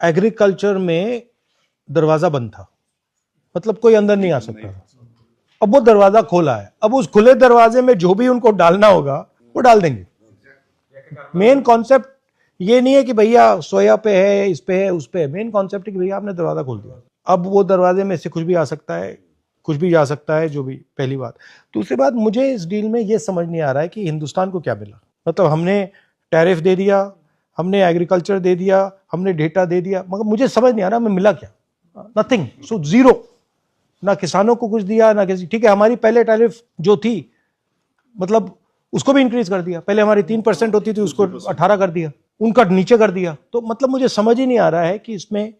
Agriculture में दरवाजा बंद था, मतलब कोई अंदर नहीं आ सकता था। अब वो दरवाजा खोला है, अब उस खुले दरवाजे में जो भी उनको डालना होगा वो डाल देंगे। मेन कॉन्सेप्ट ये नहीं है कि भैया सोया पे है, इस पे है, उस पे है। मेन कॉन्सेप्ट है कि भैया आपने दरवाजा खोल दिया, अब वो दरवाजे में से कुछ भी आ सकता है, कुछ भी जा सकता है, जो भी। पहली बात। दूसरी बात, मुझे इस डील में ये समझ नहीं आ रहा है कि हिंदुस्तान को क्या मिला। मतलब हमने टैरिफ दे दिया, हमने एग्रीकल्चर दे दिया, हमने डेटा दे दिया, मगर मुझे समझ नहीं आ रहा हमें मिला क्या। Nothing, so zero. ना किसानों को कुछ दिया, ना किसी। ठीक है, हमारी पहले टैरिफ जो थी, मतलब उसको भी इंक्रीज कर दिया। पहले हमारी 3% होती थी, उसको 18 कर दिया, उनका नीचे कर दिया। तो मतलब मुझे समझ ही नहीं आ रहा है कि इसमें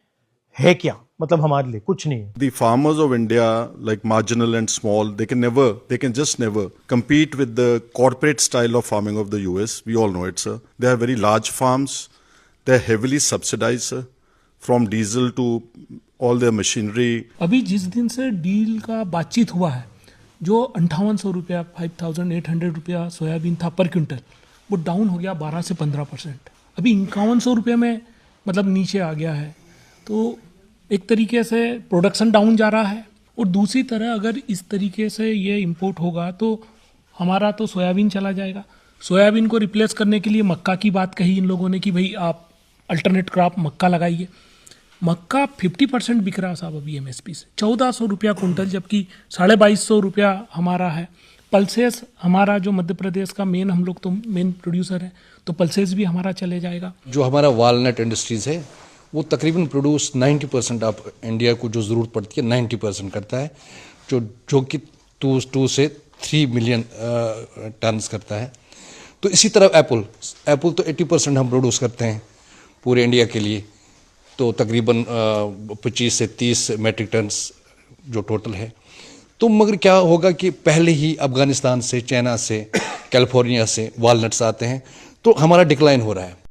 है क्या। मतलब हमारे लिए कुछ नहीं है। The farmers of India, like marginal and small, they can just never compete with the corporate style of farming of the US. We all know it, sir. They are very large farms. They are heavily subsidized, sir, from diesel to all their machinery. अभी जिस दिन से deal का बातचीत हुआ है, जो 5800 रुपया 5800 रुपया सोयाबीन था पर क्विंटल, वो डाउन हो गया 12 से 15%। अभी 5100 रुपये में मतलब नीचे आ गया है। तो एक तरीके से प्रोडक्शन डाउन जा रहा है, और दूसरी तरह अगर इस तरीके से ये इंपोर्ट होगा तो हमारा तो सोयाबीन चला जाएगा। सोयाबीन को रिप्लेस करने के लिए मक्का की बात कही इन लोगों ने कि भाई आप अल्टरनेट क्रॉप मक्का लगाइए। मक्का 50% बिक रहा साहब अभी एमएसपी से, 1400 रुपया कुंटल, जबकि 2250 रुपया हमारा है। पल्सेस हमारा जो मध्य प्रदेश का मेन, हम लोग तो मेन प्रोड्यूसर है, तो पल्सेस भी हमारा चले जाएगा। जो हमारा वालनट इंडस्ट्रीज़ है वो तकरीबन प्रोड्यूस 90% ऑफ इंडिया को जो ज़रूरत पड़ती है 90% करता है, जो कि 2 से 3 मिलियन टन्स करता है। तो इसी तरह एप्पल तो 80% हम प्रोड्यूस करते हैं पूरे इंडिया के लिए, तो तकरीबन 25 से 30 मेट्रिक टन्स जो टोटल है। तो मगर क्या होगा कि पहले ही अफगानिस्तान से, चाइना से, कैलिफोर्निया से वालनट्स आते हैं, तो हमारा डिक्लाइन हो रहा है।